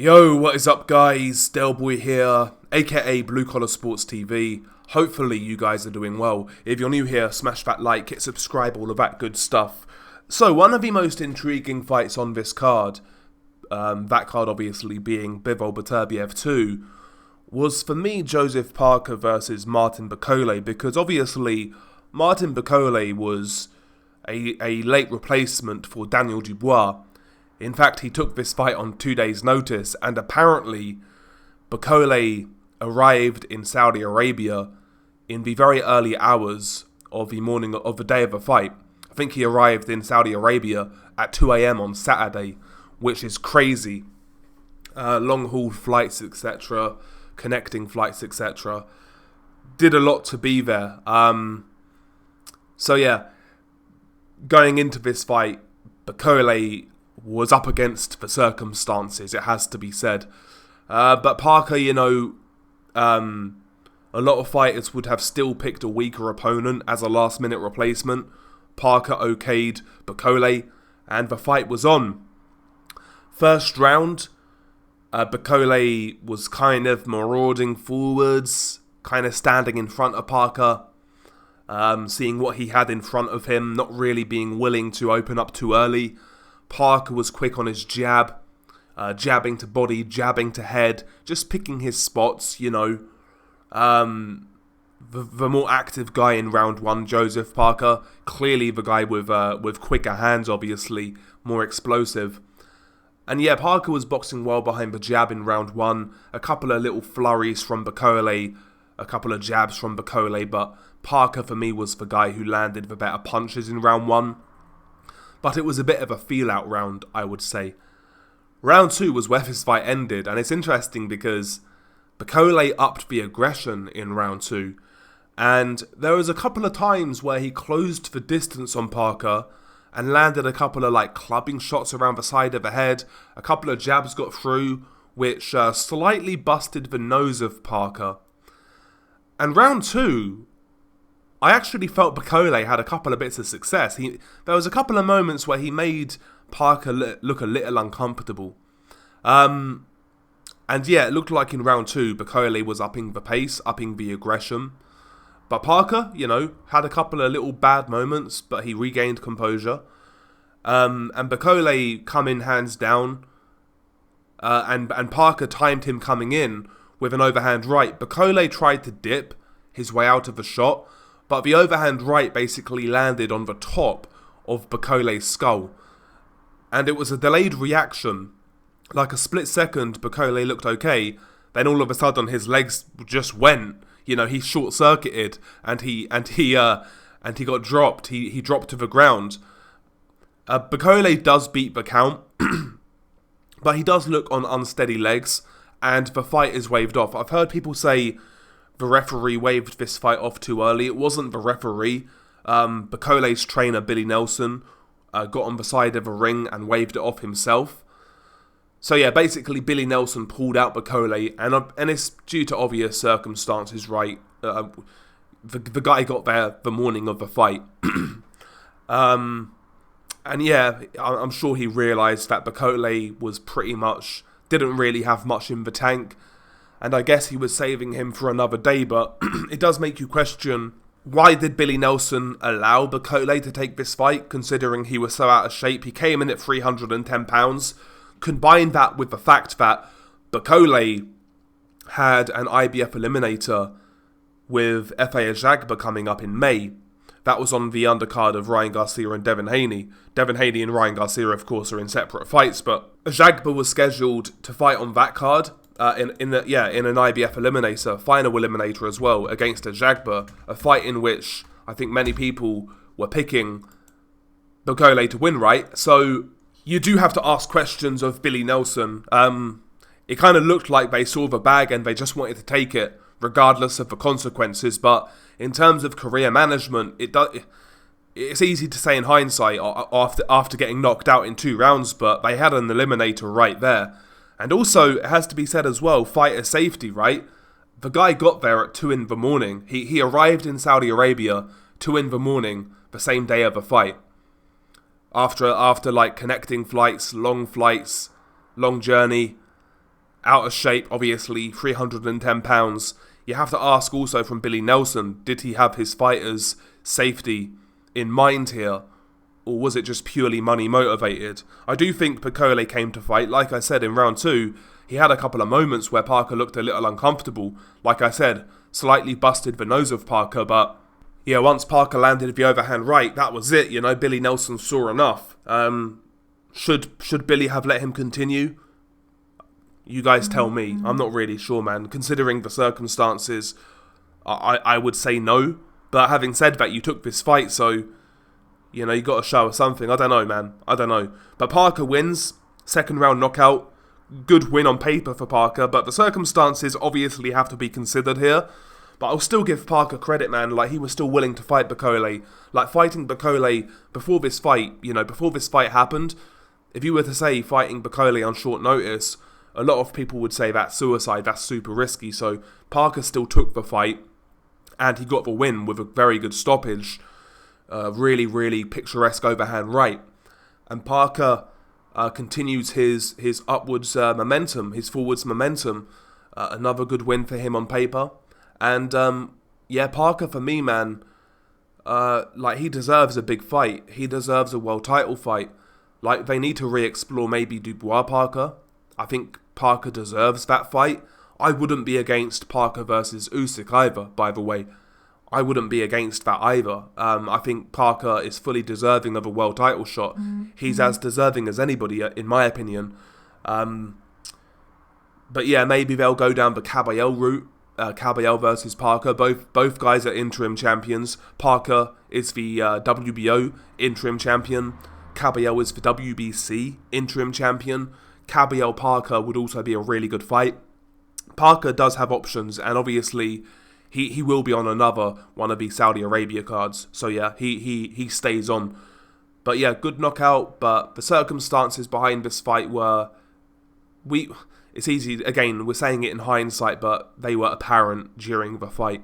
Yo, what is up guys? Delboy here, aka Blue Collar Sports TV. Hopefully you guys are doing well. If you're new here, smash that like, hit subscribe, all of that good stuff. So, one of the most intriguing fights on this card, that card obviously being Bivol Beterbiev 2, was for me Joseph Parker versus Martin Bakole, because obviously Martin Bakole was a late replacement for Daniel Dubois. In fact, he took this fight on 2 days' notice, and apparently Bakole arrived in Saudi Arabia in the very early hours of the morning of the day of the fight. I think he arrived in Saudi Arabia at 2 a.m. on Saturday, which is crazy. Long-haul flights, etc., connecting flights, etc. Did a lot to be there. So yeah, going into this fight, Bakole was up against the circumstances, it has to be said. But Parker, a lot of fighters would have still picked a weaker opponent as a last-minute replacement. Parker okayed Bakole, and the fight was on. First round, Bakole was kind of marauding forwards, kind of standing in front of Parker, seeing what he had in front of him, not really being willing to open up too early. Parker was quick on his jab, jabbing to body, jabbing to head, just picking his spots, The more active guy in round one, Joseph Parker, clearly the guy with quicker hands, obviously, more explosive. And yeah, Parker was boxing well behind the jab in round one, a couple of little flurries from Bakole, a couple of jabs from Bakole, but Parker for me was the guy who landed the better punches in round one. But it was a bit of a feel-out round, I would say. Round two was where this fight ended, and it's interesting because Bakole upped the aggression in round two, and there was a couple of times where he closed the distance on Parker and landed a couple of clubbing shots around the side of the head. A couple of jabs got through, which slightly busted the nose of Parker. And round two, I actually felt Bakole had a couple of bits of success. There was a couple of moments where he made Parker look a little uncomfortable. And yeah, it looked like in round two, Bakole was upping the pace, upping the aggression. But Parker, had a couple of little bad moments, but he regained composure. And Bakole come in hands down. And Parker timed him coming in with an overhand right. Bakole tried to dip his way out of the shot, but the overhand right basically landed on the top of Bakole's skull. And it was a delayed reaction. Like a split second, Bakole looked okay. Then all of a sudden his legs just went. He short-circuited and he got dropped. He dropped to the ground. Bakole does beat the count, but he does look on unsteady legs, and the fight is waved off. I've heard people say the referee waved this fight off too early. It wasn't the referee. Bakole's trainer, Billy Nelson, got on the side of a ring and waved it off himself. So yeah, basically Billy Nelson pulled out Bakole, and it's due to obvious circumstances, right? The guy got there the morning of the fight. And yeah, I'm sure he realised that Bakole was didn't really have much in the tank. And I guess he was saving him for another day, but it does make you question, why did Billy Nelson allow Bakole to take this fight, considering he was so out of shape? He came in at 310 pounds. Combine that with the fact that Bakole had an IBF eliminator with Efe Ajagba coming up in May. That was on the undercard of Ryan Garcia and Devin Haney. Devin Haney and Ryan Garcia, of course, are in separate fights, but Ajagba was scheduled to fight on that card. In an IBF eliminator, final eliminator as well, against Ajagba, a fight in which I think many people were picking Bakole to win, right? So you do have to ask questions of Billy Nelson. It kind of looked like they saw the bag and they just wanted to take it, regardless of the consequences. But in terms of career management, it's easy to say in hindsight after getting knocked out in 2 rounds, but they had an eliminator right there. And also, it has to be said as well, fighter safety, right? The guy got there at 2 in the morning. He arrived in Saudi Arabia 2 in the morning, the same day of the fight. After connecting flights, long journey. out of shape, obviously, 310 pounds. You have to ask also from Billy Nelson, did he have his fighter's safety in mind here? Or was it just purely money motivated? I do think Bakole came to fight. Like I said, in round 2, he had a couple of moments where Parker looked a little uncomfortable. Like I said, slightly busted the nose of Parker, but yeah, once Parker landed the overhand right, that was it. You know, Billy Nelson saw enough. Should Billy have let him continue? You guys tell me. I'm not really sure, man. Considering the circumstances, I would say no. But having said that, you took this fight, so you know, you got to show us something. I don't know, man. I don't know. But Parker wins. Second round knockout. Good win on paper for Parker. But the circumstances obviously have to be considered here. But I'll still give Parker credit, man. Like, he was still willing to fight Bakole. Like, fighting Bakole before this fight, you know, before this fight happened, if you were to say fighting Bakole on short notice, a lot of people would say that's suicide, that's super risky. So Parker still took the fight. And he got the win with a very good stoppage. Really, really picturesque overhand right. And Parker continues his upwards momentum, his forwards momentum. Another good win for him on paper. And yeah, Parker for me, man, like, he deserves a big fight. He deserves a world title fight. Like, they need to re-explore maybe Dubois Parker. I think Parker deserves that fight. I wouldn't be against Parker versus Usyk either, by the way. I wouldn't be against that either. I think Parker is fully deserving of a world title shot. He's as deserving as anybody, in my opinion. But yeah, maybe they'll go down the Caballel route. Caballel versus Parker. Both guys are interim champions. Parker is the WBO interim champion. Caballel is the WBC interim champion. Caballel Parker would also be a really good fight. Parker does have options, and obviously he will be on another one of the Saudi Arabia cards. So yeah, he stays on. But yeah, good knockout. But the circumstances behind this fight were, it's easy, again, we're saying it in hindsight, but they were apparent during the fight.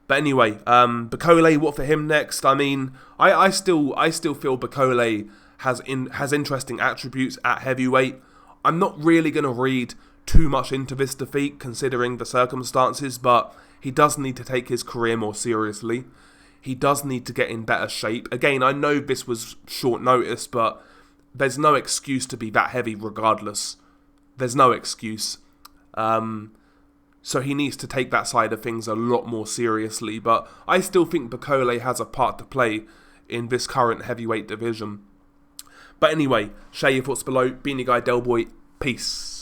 But anyway, Bakole, what for him next? I mean, I still feel Bakole has interesting attributes at heavyweight. I'm not really going to read too much into this defeat, considering the circumstances, but he does need to take his career more seriously. He does need to get in better shape. Again, I know this was short notice, but there's no excuse to be that heavy regardless. There's no excuse. So he needs to take that side of things a lot more seriously. But I still think Bakole has a part to play in this current heavyweight division. But anyway, share your thoughts below. Beanie Guy Del Boy, peace.